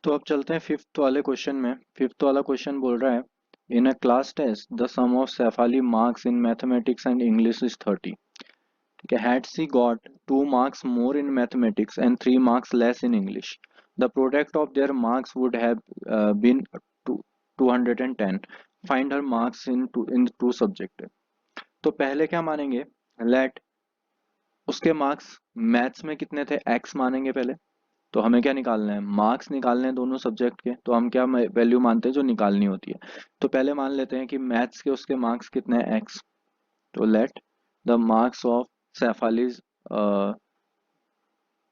तो अब चलते हैं फिफ्थ वाले क्वेश्चन में। फिफ्थ वाला क्वेश्चन बोल रहा है, in a class test the sum of Shefali marks in mathematics and English is 30। ठीक है, had she got 2 marks more in mathematics and 3 marks less in English, the product of their marks would have been 210। Find her marks in two subject. तो पहले क्या मानेंगे, late उसके marks maths में कितने थे, एक्स मानेंगे पहले। तो हमें क्या निकालना है, मार्क्स निकालने हैं दोनों सब्जेक्ट के। तो हम क्या वैल्यू मानते हैं जो निकालनी होती है। तो पहले मान लेते हैं कि मैथ्स के उसके मार्क्स कितने हैं, एक्स। तो Shefali's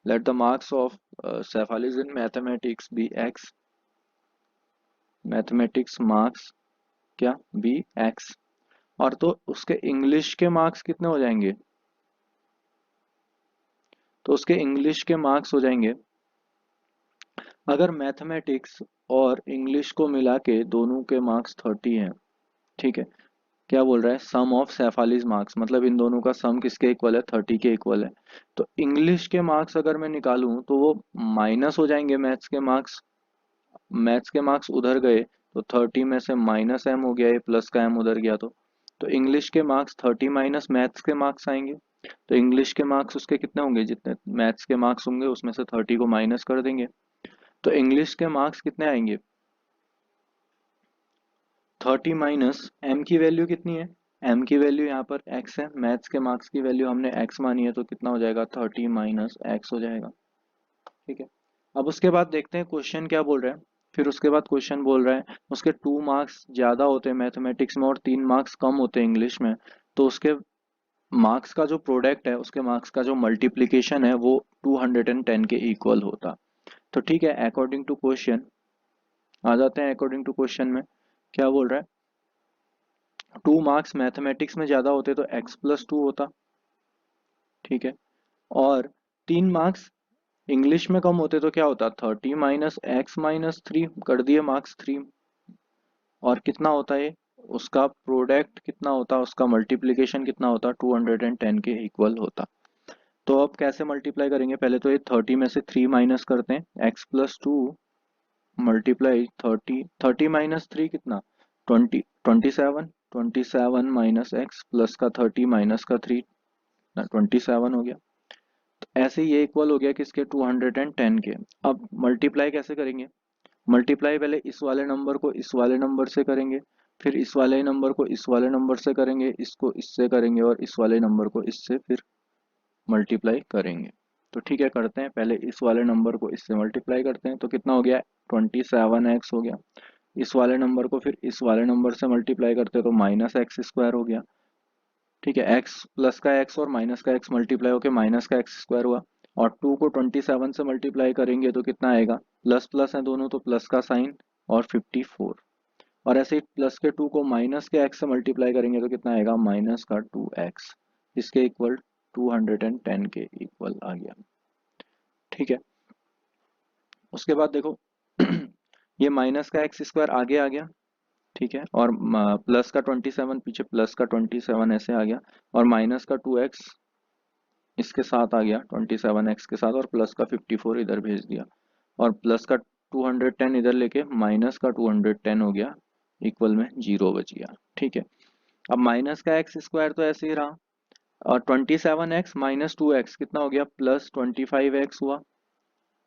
let the marks of Shefali's in mathematics be x. Mathematics marks क्या बी एक्स। और तो उसके इंग्लिश के मार्क्स कितने हो जाएंगे, तो उसके इंग्लिश के मार्क्स हो जाएंगे, अगर मैथमेटिक्स और इंग्लिश को मिला के दोनों के मार्क्स 30 हैं। ठीक है, क्या बोल रहा है, सम ऑफ सेफालीज मार्क्स, मतलब इन दोनों का सम किसके इक्वल है, 30 के इक्वल है। तो इंग्लिश के मार्क्स अगर मैं निकालूं तो वो माइनस हो जाएंगे मैथ्स के मार्क्स। मैथ्स के मार्क्स उधर गए तो 30 में से माइनस एम हो गया, ये प्लस का एम उधर गया। तो इंग्लिश के मार्क्स 30 माइनस मैथ्स के मार्क्स आएंगे। तो इंग्लिश के मार्क्स उसके कितने होंगे, जितने मैथ्स के मार्क्स होंगे उसमें से 30 को माइनस कर देंगे। तो इंग्लिश के मार्क्स कितने आएंगे, 30 माइनस एम की वैल्यू कितनी है, एम की वैल्यू यहाँ पर एक्स है, मैथ्स के मार्क्स की वैल्यू हमने एक्स मानी है, तो कितना हो जाएगा 30 माइनस एक्स हो जाएगा। ठीक है, अब उसके बाद देखते हैं क्वेश्चन क्या बोल रहा है। फिर उसके बाद क्वेश्चन बोल रहा है उसके 2 मार्क्स ज्यादा होते हैं मैथमेटिक्स में और 3 मार्क्स कम होते हैं इंग्लिश में। तो उसके मार्क्स का जो प्रोडक्ट है, उसके मार्क्स का जो मल्टीप्लीकेशन है वो 210 के इक्वल होता। तो ठीक है, अकॉर्डिंग टू क्वेश्चन आ जाते हैं। अकॉर्डिंग टू क्वेश्चन में क्या बोल रहा है, 2 मार्क्स मैथमेटिक्स में ज्यादा होते तो x प्लस 2 होता। ठीक है, और 3 मार्क्स इंग्लिश में कम होते तो क्या होता, 30 माइनस एक्स माइनस 3 कर दिए मार्क्स 3। और कितना होता है, उसका प्रोडक्ट कितना होता, उसका मल्टीप्लीकेशन कितना होता, 210 के इक्वल होता। तो अब कैसे मल्टीप्लाई करेंगे, पहले तो ये 30 में से 3 माइनस करते हैं, x प्लस 2 मल्टीप्लाई 30 माइनस 3 कितना, 27। 27 माइनस एक्स प्लस का 30 माइनस का 3, 27 हो गया। तो ऐसे ये इक्वल हो गया किसके, 210 के। अब मल्टीप्लाई कैसे करेंगे, मल्टीप्लाई पहले इस वाले नंबर को इस वाले नंबर से करेंगे, फिर इस वाले नंबर को इस वाले नंबर से करेंगे, इसको इससे करेंगे और इस वाले नंबर को इससे फिर मल्टीप्लाई करेंगे। तो ठीक है, करते हैं, पहले इस वाले नंबर को इससे मल्टीप्लाई करते हैं। तो कितना हो गया, 27x हो गया। इस वाले नंबर को फिर इस वाले नंबर से मल्टीप्लाई करते हैं तो माइनस एक्स स्क्वायर हो गया। ठीक है, एक्स प्लस का एक्स और माइनस का एक्स मल्टीप्लाई होकर माइनस का एक्स स्क्वायर हुआ। और 2 को 27 से मल्टीप्लाई करेंगे तो कितना आएगा, प्लस प्लस है दोनों तो प्लस का साइन और 54। और ऐसे ही प्लस के 2 को माइनस के एक्स से मल्टीप्लाई करेंगे तो कितना आएगा, माइनस का 2x, इसके इक्वल 210 के इक्वल आ गया। ठीक है, उसके बाद देखो ये माइनस का एक्स स्क्वायर आगे आ गया। ठीक है, और प्लस का 27 पीछे प्लस का 27 ऐसे आ गया, और माइनस का 2x इसके साथ आ गया 27x के साथ, और प्लस का 54 इधर भेज दिया, और प्लस का 210 इधर लेके माइनस का 210 हो गया, इक्वल में 0 बच गया। ठीक है, अब माइनस का एक्स स्क्वायर तो ऐसे ही रहा, और 27x माइनस 2x कितना हो गया, प्लस 25x हुआ,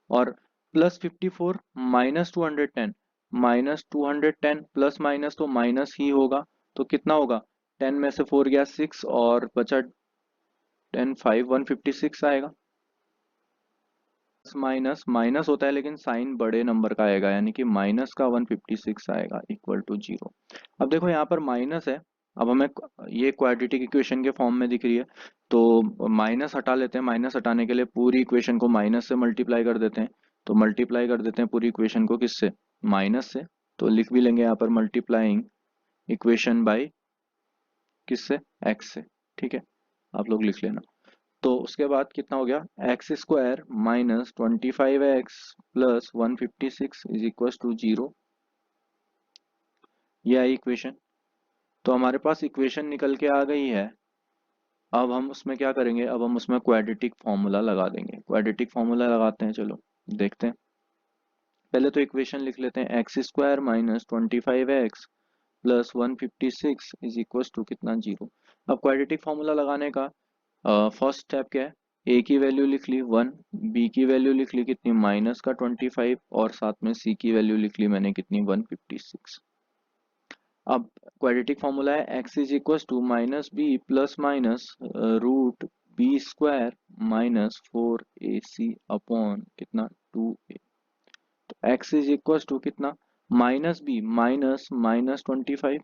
और plus 54 minus 210, minus 210 plus minus तो माइनस ही होगा। तो कितना होगा, 10 में से 4 गया 6 और बचा 10 5 156 आएगा। माइनस माइनस होता है लेकिन साइन बड़े नंबर का आएगा, यानी कि माइनस का 156 आएगा इक्वल टू 0। अब देखो यहाँ पर माइनस है, अब हमें ये क्वाड्रेटिक इक्वेशन के फॉर्म में दिख रही है, तो माइनस हटा लेते हैं। माइनस हटाने के लिए पूरी इक्वेशन को माइनस से मल्टीप्लाई कर देते हैं। तो मल्टीप्लाई कर देते हैं पूरी इक्वेशन को किससे, माइनस से। तो लिख भी लेंगे यहाँ पर मल्टीप्लाइंग इक्वेशन बाय किससे, एक्स से। ठीक है, आप लोग लिख लेना। तो उसके बाद कितना हो गया, x square minus 25x plus 156 is equal to 0। ये आई इक्वेशन। तो हमारे पास इक्वेशन निकल के आ गई है। अब हम उसमें क्या करेंगे, अब हम उसमें क्वाड्रेटिक फॉर्मूला लगा देंगे। क्वाड्रेटिक फॉर्मूला लगाते हैं, चलो देखते हैं। पहले तो इक्वेशन लिख लेते हैं, x square minus 25x plus 156 is equal to कितना 0। अब क्वाड्रेटिक फॉर्मूला लगाने का फर्स्ट स्टेप क्या है, ए की वैल्यू लिख ली 1, बी की वैल्यू लिख ली कितनी माइनस का 25 और साथ में सी की वैल्यू लिख ली मैंने कितनी 156। अब क्वाड्रेटिक फॉर्मूला है x is equal to minus b plus minus root b square minus 4ac upon कितना 2a। तो x इज इक्वल टू कितना माइनस बी माइनस माइनस 25,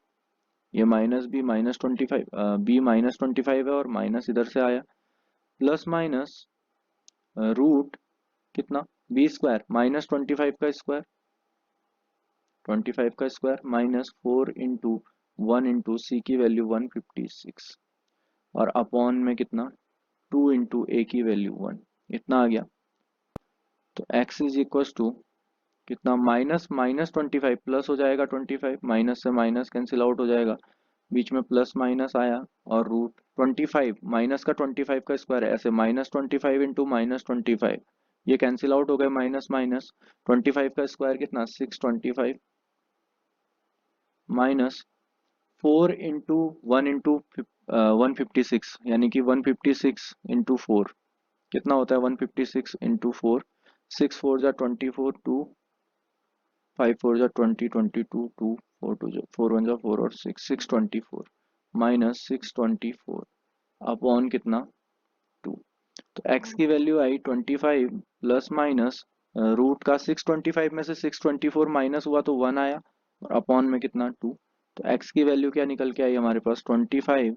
ये minus b minus 25, b minus 25 है और माइनस इधर से आया, प्लस माइनस रूट कितना बी स्क्वायर माइनस 25 का स्क्वायर 25 का square minus 4 into 1 into c की वैल्यू 156 और अपॉन में कितना 2 इंटू ए की वैल्यू 1, इतना आ गया। तो x इज इक्वल टू कितना माइनस माइनस 25 प्लस हो जाएगा 25, माइनस से माइनस कैंसिल आउट हो जाएगा, बीच में प्लस माइनस आया और रूट 25 माइनस का 25 का स्क्वायर है, ऐसे माइनस 25 इंटू माइनस 25 ये कैंसिल आउट हो गए, माइनस माइनस 25 का स्क्वायर कितना 625 माइनस 4 इंटू 1 इंटू 156 यानी कि 156 इंटू 4 कितना होता है 156 इंटू 4, 6 4 जा 24, 2 5 4 जा 20, 22, 2 4 2 जा 4 1 जा 4 और 6 624 माइनस 624 अपॉन कितना 2। तो x की वैल्यू आई 25 प्लस माइनस रूट का 625 में से 624 माइनस हुआ तो 1 आया और अपॉन में कितना 2। तो x की वैल्यू क्या निकल के आई हमारे पास 25,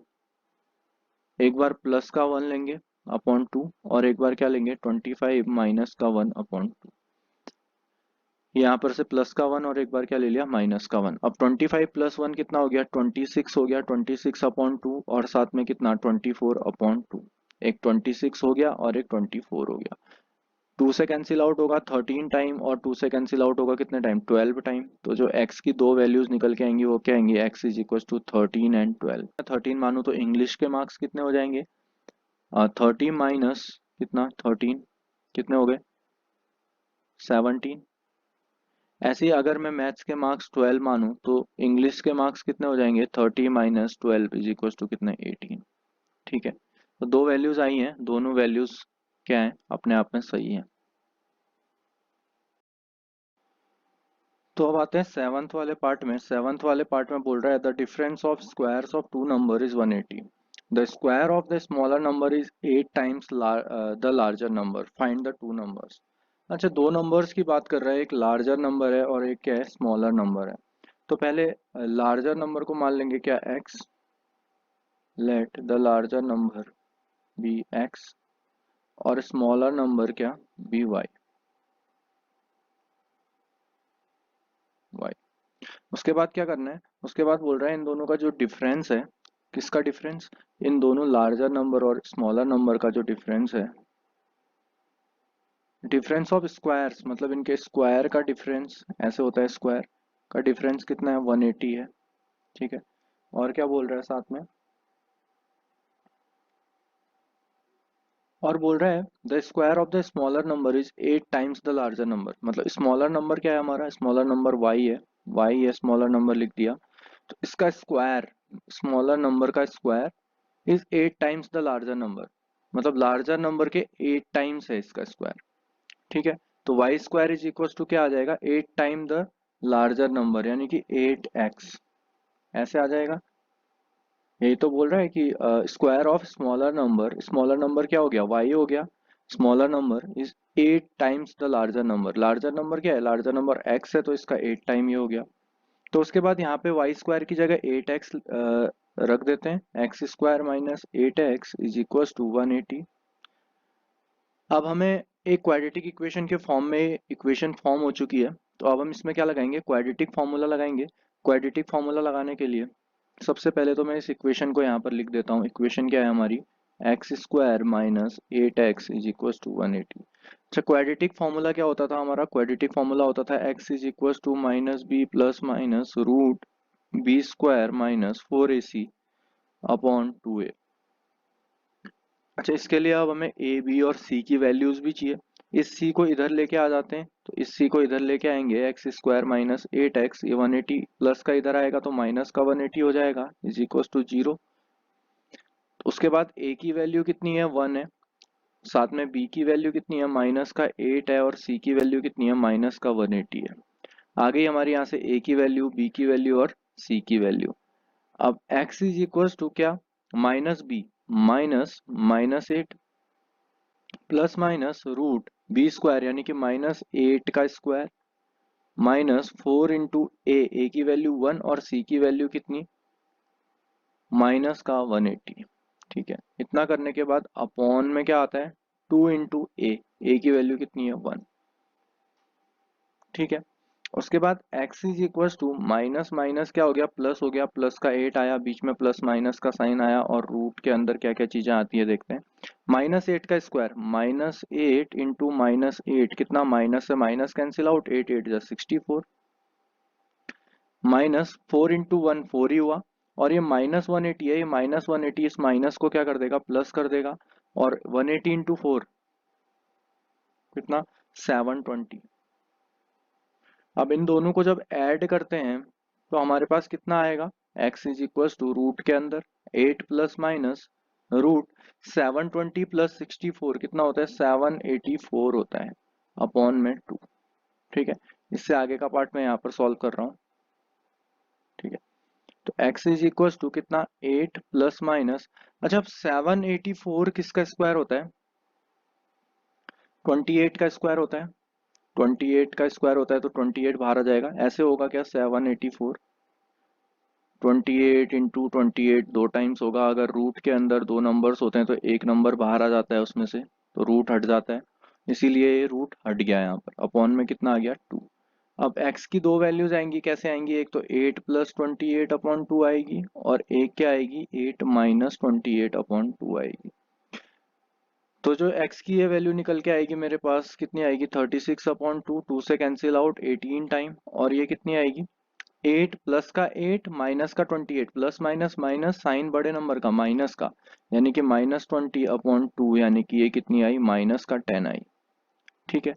एक बार प्लस का 1 लेंगे अपॉन 2 और एक बार क्या लेंगे 25 माइनस का 1 अपॉन 2, यहाँ पर से प्लस का 1 और एक बार क्या ले लिया माइनस का 1। अब 25 प्लस 1 कितना हो गया 26 हो गया, 26 अपॉन 2 और साथ में कितना 24 अपॉन 2, एक 26 हो गया और एक 24 हो गया। 2 से कैंसिल आउट होगा 13 टाइम और 2 से कैंसिल आउट होगा कितने टाइम 12 टाइम। तो जो x की दो वैल्यूज निकल के आएंगी वो क्या आएंगी x is equal to 13 and 12। 13 मानू तो इंग्लिश के मार्क्स कितने हो जाएंगे 30 माइनस कितना 13 कितने हो गए 17। ऐसे ही अगर मैं मैथ्स के मार्क्स 12 मानूं तो इंग्लिश के मार्क्स कितने हो जाएंगे 30 माइनस 12 इज इक्वल टू कितने 18। ठीक है, तो दो वैल्यूज आई हैं, दोनों वैल्यूज क्या है अपने आप में सही है। तो अब आते हैं सेवंथ वाले पार्ट में। सेवंथ वाले पार्ट में बोल रहा है the difference of squares of two number is 180, the square of the smaller number is 8 times the larger number, find the two numbers. अच्छा, दो नंबर्स की बात कर रहा है, एक लार्जर नंबर है और एक क्या है स्मॉलर नंबर है। तो पहले लार्जर नंबर को मान लेंगे क्या x, let the larger number be x और स्मॉलर नंबर क्या बी y। उसके बाद क्या करना है, उसके बाद बोल रहा है इन दोनों का जो डिफरेंस है, किसका डिफरेंस, इन दोनों लार्जर नंबर और स्मॉलर नंबर का जो डिफरेंस है, डिफरेंस ऑफ स्क्वायर्स मतलब इनके स्क्वायर का डिफरेंस ऐसे होता है, स्क्वायर का डिफरेंस कितना है 180 है। ठीक है, और क्या बोल रहा है साथ में, और बोल रहा है the square of the smaller number is 8 times the larger number. मतलब स्मॉलर नंबर क्या है हमारा, स्मॉलर नंबर y है स्मॉलर नंबर लिख दिया, तो इसका स्क्वायर स्मॉलर नंबर का square is 8 times the larger number, मतलब लार्जर नंबर के 8 टाइम्स है इसका स्क्वायर। ठीक है, तो y square is equal to क्या आ जाएगा 8 टाइम द लार्जर नंबर यानी कि 8x, ऐसे आ जाएगा। यही तो बोल रहा है कि स्क्वायर ऑफ स्मॉलर नंबर क्या हो गया y हो गया, smaller number is 8 times the larger number क्या है, लार्जर नंबर x है तो इसका 8 टाइम ये हो गया। तो उसके बाद यहाँ पे वाई स्क्वायर की जगह 8x रख देते हैं, x square minus 8x is equal to 180। अब हमें एक क्वाड्रेटिक इक्वेशन के फॉर्म में इक्वेशन फॉर्म हो चुकी है, तो अब हम इसमें क्या लगाएंगे क्वाड्रेटिक फार्मूला लगाएंगे। क्वाड्रेटिक फार्मूला लगाने के लिए सबसे पहले तो मैं इस इक्वेशन को यहाँ पर लिख देता हूँ। इक्वेशन क्या है हमारी, x square minus 8x is equal to 180। अच्छा, क्वाड्रेटिक फार्मूला क्या होता था हमारा, क्वाड्रेटिक फार्मूला होता था x is equal to minus b plus minus root b square minus 4ac upon 2a। अच्छा, इसके लिए अब हमें a b और c की वैल्यूज भी चाहिए, इस c को इधर लेके आ जाते हैं, तो इसी को इधर लेके आएंगे, एक्स स्क्वायर माइनस 8x, ये 180 प्लस का इधर आएगा तो माइनस का 180 हो जाएगा, इज इक्वल टू 0। उसके बाद a की वैल्यू कितनी है, 1 है, साथ में b की वैल्यू कितनी है, माइनस का 8 है, और c की वैल्यू कितनी है, माइनस का 180 है। आ गई हमारे यहाँ से a की वैल्यू, b की वैल्यू और c की वैल्यू। अब x इज इक्वल टू क्या, minus b minus minus 8 plus minus root b square यानी कि माइनस 8 का स्क्वायर माइनस 4 इंटू ए की वैल्यू 1 और सी की वैल्यू कितनी, माइनस का 180। ठीक है, इतना करने के बाद अपॉन में क्या आता है, 2 इंटू ए की वैल्यू कितनी है, 1। ठीक है, उसके बाद x is equal to minus minus क्या हो गया, प्लस हो गया, प्लस का 8 आया, बीच में प्लस माइनस का साइन आया, और रूट के अंदर क्या क्या चीजें आती है देखते हैं। माइनस 8 का स्क्वायर, माइनस 8 इंटू माइनस 8 कितना, माइनस से माइनस कैंसिल आउट, 8 8 जा 64, माइनस 4 इंटू 1 4 ही हुआ, और ये माइनस 180 है, ये माइनस 180 इस माइनस को क्या कर देगा, प्लस कर देगा, और 180 इंटू 4 कितना, 720। अब इन दोनों को जब ऐड करते हैं तो हमारे पास कितना आएगा, x is equal to root के अंदर 8 प्लस माइनस रूट 720 प्लस 64 कितना होता है, 784 होता है, अपॉन में 2। ठीक है, इससे आगे का पार्ट मैं यहाँ पर सॉल्व कर रहा हूँ। ठीक है, तो x इज इक्वल टू कितना, 8 प्लस माइनस, अच्छा अब 784 किसका स्क्वायर होता है, 28 का स्क्वायर होता है, 28 का स्क्वायर होता है, तो 28 बाहर आ जाएगा, ऐसे होगा क्या, 784 28 इंटू 28 दो टाइम्स होगा, अगर रूट के अंदर दो नंबर्स होते हैं तो एक नंबर बाहर आ जाता है उसमें से, तो रूट हट जाता है, इसीलिए ये रूट हट गया यहाँ पर, अपॉन में कितना आ गया, 2। अब x की दो वैल्यूज आएंगी, कैसे आएंगी, एक तो 8 प्लस 28 अपॉन 2 आएगी, और एक क्या आएगी, 8 माइनस 28 अपॉन 2 आएगी। तो जो x की ये वैल्यू निकल के आएगी मेरे पास, कितनी आएगी, 36 अपॉन 2, 2 से कैंसिल आउट 18 टाइम, और ये कितनी आएगी, 8 प्लस का 8 माइनस का 28, प्लस माइनस माइनस साइन बड़े नंबर का माइनस का, यानी कि माइनस 20 अपॉन 2, यानी कि ये कितनी आई, माइनस का 10 आई। ठीक है,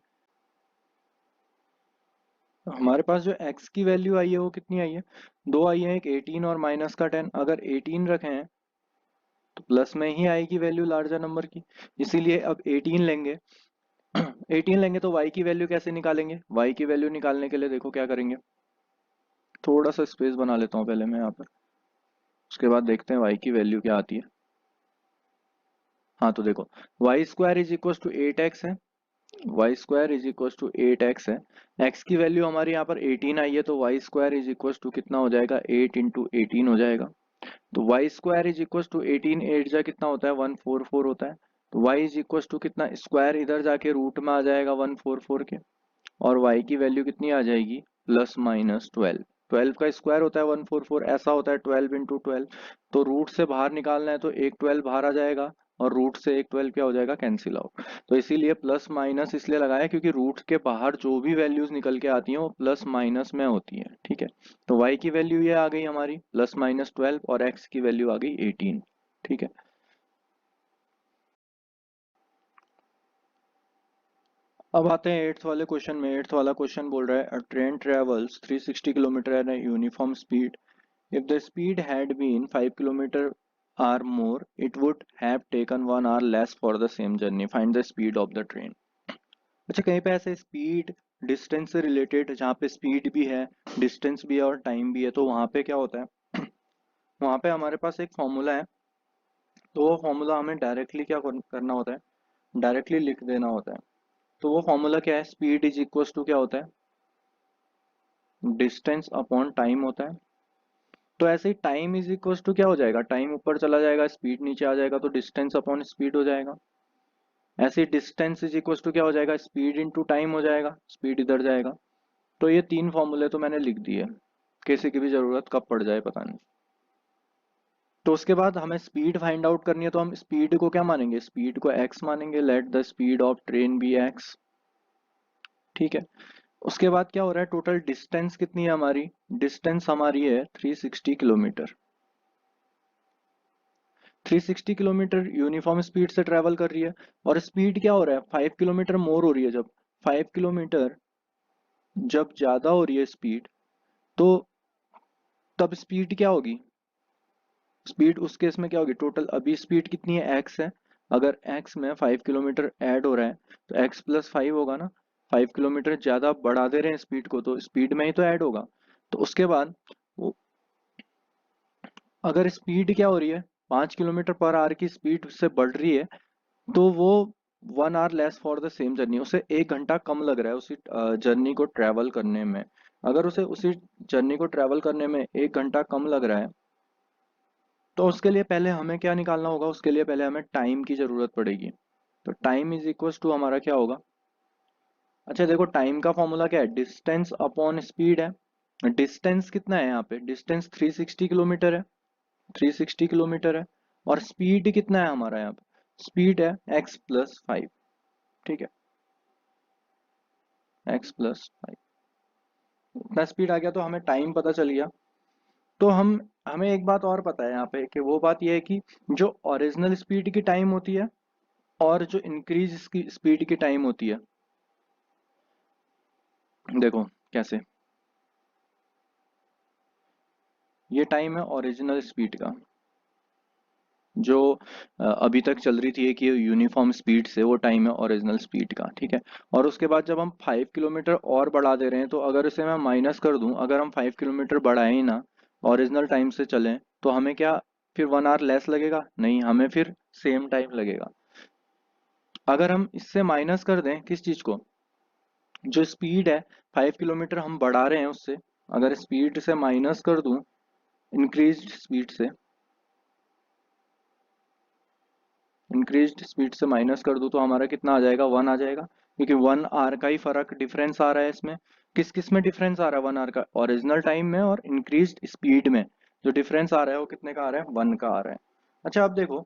तो हमारे पास जो x की वैल्यू आई है वो कितनी आई है, दो आई है, एक 18 और माइनस का 10। अगर 18 रखें तो प्लस में ही आएगी वैल्यू लार्जर नंबर की, इसीलिए अब 18 लेंगे। 18 लेंगे तो y की वैल्यू कैसे निकालेंगे, y की वैल्यू निकालने के लिए देखो क्या करेंगे, थोड़ा सा स्पेस बना लेता हूँ पहले मैं यहाँ पर, उसके बाद देखते हैं y की वैल्यू क्या आती है। हाँ तो देखो, y square is equal to 8x है, y square is equal to 8x है, x की वैल्यू हमारी यहाँ पर 18 आई है, तो y square is equal to कितना हो जाएगा, 8 इंटू 18 हो जाएगा। तो y square is equal to 18, 8 जा कितना होता है, 144 होता है, तो y इज इक्वल टू कितना, स्क्वायर इधर जाके रूट में आ जाएगा 144 के, और y की वैल्यू कितनी आ जाएगी, प्लस माइनस 12। 12 का स्क्वायर होता है 144, ऐसा होता है 12 इंटू 12, तो रूट से बाहर निकालना है तो एक 12 बाहर आ जाएगा, और रूट से एक 12 क्या हो जाएगा, कैंसिल आउट। तो इसीलिए प्लस माइनस इसलिए लगाया क्योंकि रूट के बाहर जो भी वैल्यूज निकल के आती हैं वो प्लस माइनस में होती है। ठीक है, तो y की वैल्यू ये आ गई हमारी प्लस माइनस 12, और x की वैल्यू आ गई 18। ठीक है, अब आते हैं एट्थ वाले क्वेश्चन में। एट्थ वाला क्वेश्चन बोल रहा है, a train travels 360 kilometre at a uniform speed, if the speed had been 5 kilometer or more, it would have taken 1 hour less for the same journey. Find the speed of the train. अच्छा, कहीं पे ऐसे speed distance से related, जहाँ पे speed भी है, distance भी है और टाइम भी है, तो वहाँ पे क्या होता है, वहाँ पे हमारे पास एक फॉर्मूला है, तो वो फॉर्मूला हमें डायरेक्टली क्या करना होता है, डायरेक्टली लिख देना होता है। तो वो फॉर्मूला क्या है, स्पीड इज इक्वल टू क्या होता है, डिस्टेंस अपॉन टाइम होता है। तो ऐसे ही टाइम इज इक्वल टू क्या हो जाएगा, टाइम ऊपर चला जाएगा, स्पीड नीचे आ जाएगा, तो डिस्टेंस अपॉन स्पीड हो जाएगा। ऐसे ही डिस्टेंस इज इक्वल टू क्या हो जाएगा, स्पीड इंटू टाइम हो जाएगा, स्पीड इधर जाएगा। तो ये तीन फॉर्मूले तो मैंने लिख दिए, किसी की भी जरूरत कब पड़ जाए पता नहीं। तो उसके बाद हमें स्पीड फाइंड आउट करनी है, तो हम स्पीड को क्या मानेंगे, स्पीड को x मानेंगे, let the speed of train be x। ठीक है, उसके बाद क्या हो रहा है, टोटल डिस्टेंस कितनी है हमारी, डिस्टेंस हमारी है 360 किलोमीटर। 360 किलोमीटर यूनिफॉर्म स्पीड से ट्रेवल कर रही है, और स्पीड क्या हो रहा है, 5 किलोमीटर मोर हो रही है। जब 5 किलोमीटर जब ज्यादा हो रही है स्पीड, तो तब स्पीड क्या होगी, स्पीड उस केस में क्या होगी, टोटल अभी स्पीड कितनी है, एक्स है। अगर एक्स में 5 किलोमीटर ऐड हो रहा है तो एक्स प्लस 5 होगा ना। 5 किलोमीटर ज्यादा बढ़ा दे रहे हैं स्पीड को, तो स्पीड में ही तो ऐड होगा। तो उसके बाद वो, अगर स्पीड क्या हो रही है, 5 किलोमीटर पर आवर की स्पीड से बढ़ रही है, तो वो 1 our less for the same journey, उसे 1 घंटा कम लग रहा है उसी जर्नी को ट्रेवल करने में। अगर उसे उसी जर्नी को ट्रेवल करने में 1 घंटा कम लग रहा है, तो उसके लिए पहले हमें क्या निकालना होगा, उसके लिए पहले हमें टाइम की जरूरत पड़ेगी। तो टाइम इज इक्वल टू हमारा क्या होगा, अच्छा देखो टाइम का फॉर्मूला क्या है, डिस्टेंस अपॉन स्पीड है। डिस्टेंस कितना है यहाँ पे, डिस्टेंस 360 किलोमीटर है, 360 किलोमीटर है। और स्पीड कितना है हमारा यहाँ पे, स्पीड है x+5। ठीक है, x+5, इतना स्पीड आ गया तो हमें टाइम पता चल गया। तो हमें एक बात और पता है यहाँ पे, कि वो बात ये है कि जो ओरिजिनल स्पीड की टाइम होती है और जो इंक्रीज की स्पीड की टाइम होती है, देखो कैसे, ये टाइम है ओरिजिनल स्पीड का, जो अभी तक चल रही थी कि यूनिफॉर्म स्पीड से, वो टाइम है ओरिजिनल स्पीड का। ठीक है, और उसके बाद जब हम 5 किलोमीटर और बढ़ा दे रहे हैं, तो अगर इसे मैं माइनस कर दूं, अगर हम 5 किलोमीटर बढ़ाएं ही ना, ओरिजिनल टाइम से चलें, तो हमें क्या फिर 1 आवर लेस लगेगा, नहीं हमें फिर सेम टाइम लगेगा। अगर हम इससे माइनस कर दें किस चीज को, जो स्पीड है 5 किलोमीटर हम बढ़ा रहे हैं उससे, अगर स्पीड से माइनस कर दूं, इंक्रीज स्पीड से, इंक्रीज्ड स्पीड से माइनस कर दूं, तो हमारा कितना आ जाएगा, 1 आ जाएगा। क्योंकि 1 आवर का ही फर्क डिफरेंस आ रहा है इसमें। किस किस में डिफरेंस आ रहा है 1 आवर का, ओरिजिनल टाइम में और इंक्रीज्ड स्पीड में। जो डिफरेंस आ रहा है वो कितने का आ रहा है, 1 का आ रहा है। अच्छा अब देखो,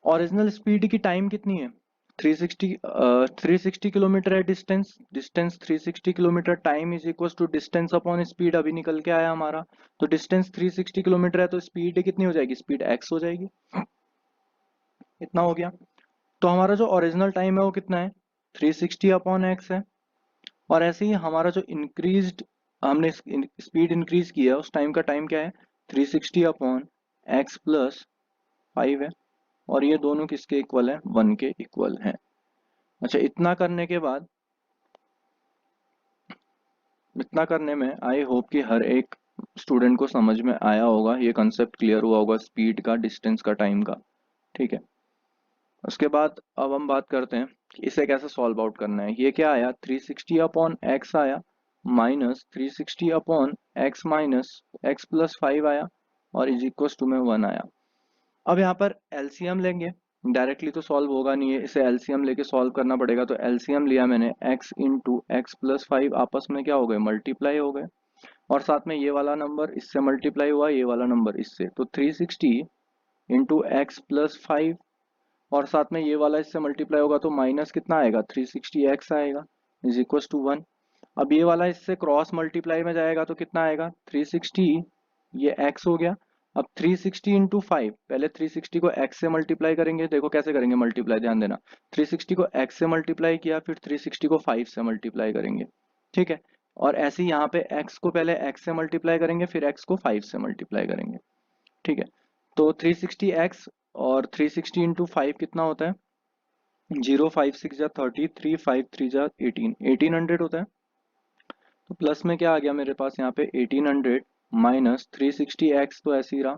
ओरिजिनल स्पीड की टाइम कितनी है, 360 किलोमीटर है distance, distance 360 kilometre, time is equal to distance upon speed, अभी निकल के आया हमारा। तो डिस्टेंस 360 किलोमीटर है, तो स्पीड कितनी हो जाएगी, स्पीड एक्स हो जाएगी। इतना हो गया। तो हमारा जो ओरिजिनल टाइम है वो कितना है, 360 अपॉन एक्स है। और ऐसे ही हमारा जो इंक्रीज्ड, हमने स्पीड इंक्रीज किया है, उस टाइम का टाइम क्या है, 360 अपॉन एक्स+5 है। और ये दोनों किसके इक्वल है, 1 के इक्वल है। अच्छा इतना करने के बाद, इतना करने में आई होप कि हर एक स्टूडेंट को समझ में आया होगा, ये कंसेप्ट क्लियर हुआ होगा स्पीड का, डिस्टेंस का, टाइम का। ठीक है, उसके बाद अब हम बात करते हैं कि इसे कैसे सॉल्व आउट करना है। ये क्या आया, 360 अपॉन एक्स आया, माइनस 360 अपॉन एक्स माइनस एक्स+5 आया, और इज इक्वल टू में 1 आया। अब यहाँ पर एलसीएम लेंगे, डायरेक्टली तो सॉल्व होगा नहीं है, इसे एलसीएम लेके सॉल्व करना पड़ेगा। तो एलसीएम लिया मैंने, एक्स इंटू एक्स+5 आपस में क्या हो गए, मल्टीप्लाई हो गए। और साथ में ये वाला नंबर इससे मल्टीप्लाई हुआ, ये वाला नंबर इससे, तो 360 इंटू एक्स+5, और साथ में ये वाला इससे मल्टीप्लाई होगा, तो माइनस कितना आएगा, 360x आएगा, इज इक्वल टू 1। अब ये वाला इससे क्रॉस मल्टीप्लाई में जाएगा, तो कितना आएगा, 360, ये x हो गया। अब 360 इंटू 5, पहले 360 को x से मल्टीप्लाई करेंगे, देखो कैसे करेंगे मल्टीप्लाई, ध्यान देना। 360 को x से मल्टीप्लाई किया, फिर 360 को 5 से मल्टीप्लाई करेंगे। ठीक है, और ऐसे ही यहाँ पे x को पहले x से मल्टीप्लाई करेंगे, फिर x को 5 से मल्टीप्लाई करेंगे। ठीक है, तो 360x और 360 इंटू 5 कितना होता है, 0 5 6 जा 30, 3 5 3 जा 18, 1800 होता है। तो प्लस में क्या आ गया मेरे पास यहाँ पे, 1800 माइनस 360x तो ऐसे ही रहा,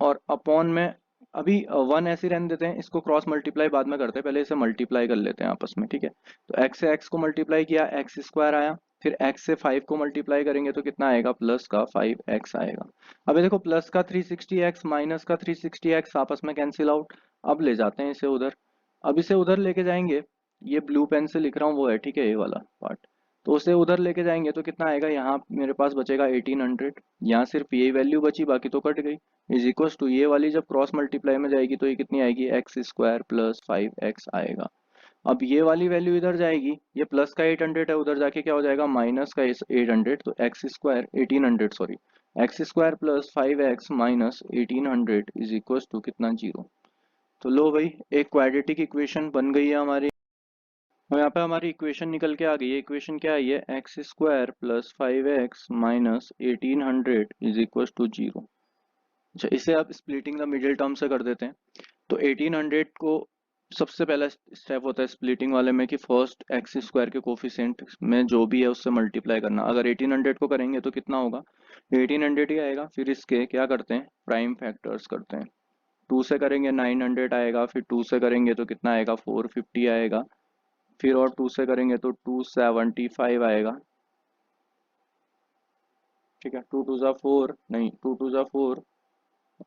और अपॉन में अभी 1 ऐसे ही रहने देते हैं, इसको क्रॉस मल्टीप्लाई बाद में करते हैं, पहले इसे मल्टीप्लाई कर लेते हैं आपस में। ठीक है, तो x से x को मल्टीप्लाई किया, x² आया, फिर x से 5 को मल्टीप्लाई करेंगे तो कितना आएगा, प्लस का 5x आएगा। अब ये देखो, प्लस का 360x माइनस का 360x आपस में कैंसिल आउट। अब ले जाते हैं इसे उधर, अब इसे उधर लेके जाएंगे, ये ब्लू पेन से लिख रहा हूँ वो है, ठीक है, ये वाला पार्ट। तो उसे उधर लेके जाएंगे तो कितना आएगा, यहाँ मेरे पास बचेगा 1800, यहाँ सिर्फ यही वैल्यू बची, बाकी तो कट गई। इज इक्वल टू ये वाली जब क्रॉस मल्टीप्लाई में जाएगी तो ये कितनी आएगी, x² + 5x आएगा। अब ये वाली वैल्यू इधर जाएगी, ये प्लस का 800 है, उधर जाके क्या हो जाएगा, माइनस का 800, तो x² 1800 sorry, x² + 5x minus 1800 is equal to कितना, 0। तो लो भाई, एक क्वाड्रेटिक इक्वेशन बन गई है हमारी। और यहाँ पे हमारी इक्वेशन निकल के आ गई है। इक्वेशन क्या आई है, x square plus 5x minus 1800 is equal to 0। अच्छा, इसे आप स्प्लिटिंग द मिडिल टर्म से कर देते हैं। तो 1800 को सबसे पहला स्टेप होता है स्प्लिटिंग वाले में कि फर्स्ट एक्स स्क्वायर के कोफिशिएंट में जो भी है उससे मल्टीप्लाई करना। अगर 1800 को करेंगे तो कितना होगा, 1800 ही आएगा। फिर इसके क्या करते हैं, प्राइम फैक्टर्स करते हैं। 2 से करेंगे 900 आएगा, फिर 2 से करेंगे तो कितना आएगा, 450 आएगा। फिर और 2 से करेंगे तो 275 आएगा। ठीक है, 2 टू ज़ा 4, नहीं 2 टू ज़ा 4,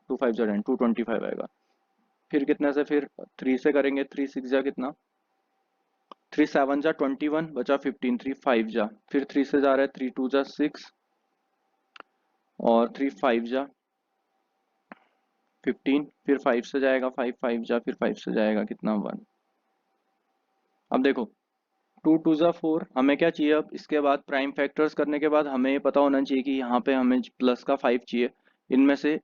2 5 ज़ा 10, 225 आएगा। फिर कितने से, फिर 3 से करेंगे, 3 6 जा कितना, 3 7 जा 21, बचा 15, 3 5 जा, फिर 3 से जा रहा है 3 2 जा 6 और 3 5 जा 15, फिर 5 से जाएगा 5 5 जा, फिर 5 से जाएगा कितना 1। अब देखो 2 टू ज़ा 4, हमें क्या चाहिए अब इसके बाद प्राइम फैक्टर्स करने के बाद हमें ये पता होना चाहिए कि यहाँ पे हमें प्लस का 5 चाहिए। इनमें से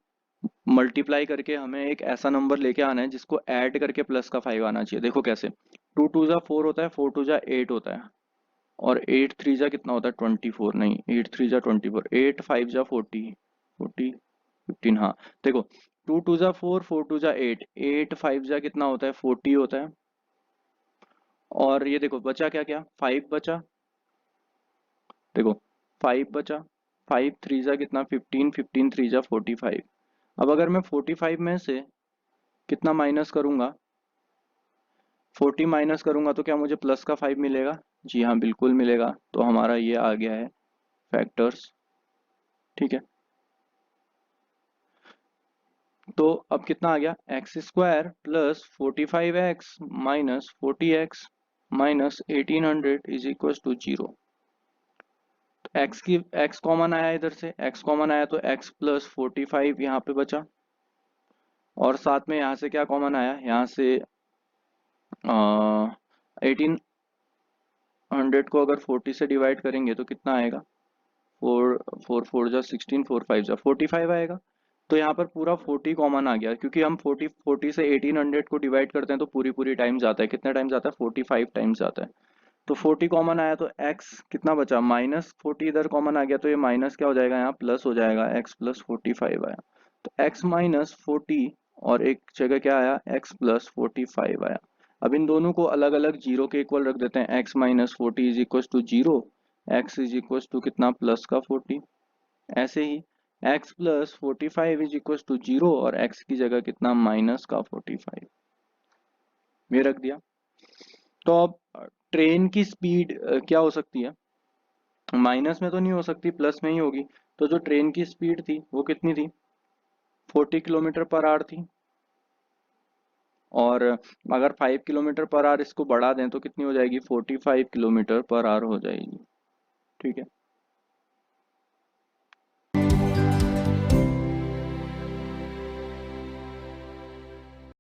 मल्टीप्लाई करके हमें एक ऐसा नंबर लेके आना है जिसको ऐड करके प्लस का 5 आना चाहिए। देखो कैसे, 2 टू ज़ा 4 होता है, 4 टू ज़ा 8 होता है, और 8 3 जा कितना होता है 24, नहीं 8 3 जा 24, 8 5 जा 40, 40 15, हाँ। देखो 2 टू जा 4, 4 टू जा 8, 8 5 जा कितना होता है 40 होता है। और ये देखो बचा क्या क्या, 5 बचा, देखो 5 बचा, 5 3 जा कितना 15, 15 3 जा 45। अब अगर मैं 45 में से कितना माइनस करूंगा, 40 माइनस करूंगा तो क्या मुझे प्लस का 5 मिलेगा, जी हाँ बिल्कुल मिलेगा। तो हमारा ये आ गया है फैक्टर्स। ठीक है, तो अब कितना आ गया, x square plus 45x minus 40x minus 1800 is equal to 0। X की एक्स कॉमन आया, इधर से एक्स कॉमन आया तो x प्लस 45 यहाँ पे बचा, और साथ में यहाँ से क्या कॉमन आया, यहाँ से 1800 को अगर 40 से डिवाइड करेंगे तो कितना आएगा, 4 4 4 जा 16, 4 5 जा 45 आएगा। तो यहाँ पर पूरा 40 कॉमन आ गया, क्योंकि हम 40 से 1800 को डिवाइड करते हैं तो पूरी पूरी टाइम्स आता है। कितने टाइम्स आता है, 45 टाइम्स आता है। तो 40 कॉमन आया तो x कितना बचा, माइनस 40 इधर कॉमन आ गया तो ये माइनस क्या हो जाएगा, यहाँ प्लस हो जाएगा, x प्लस 45 आया। तो x माइनस 40 और एक जगह क्या आया, x प्लस 45 आया। अब इन दोनों को अलग अलग जीरो के इक्वल रख देते हैं, x minus 40 is equal to 0, x is equal to कितना, प्लस का 40। ऐसे ही x plus 45 is equal to 0 और x की जगह कितना, माइनस का 45 ये रख दिया। तो अब ट्रेन की स्पीड क्या हो सकती है, माइनस में तो नहीं हो सकती, प्लस में ही होगी। तो जो ट्रेन की स्पीड थी वो कितनी थी, 40 किलोमीटर पर आवर थी। और अगर 5 किलोमीटर पर आवर इसको बढ़ा दें तो कितनी हो जाएगी, 45 किलोमीटर पर आवर हो जाएगी। ठीक है,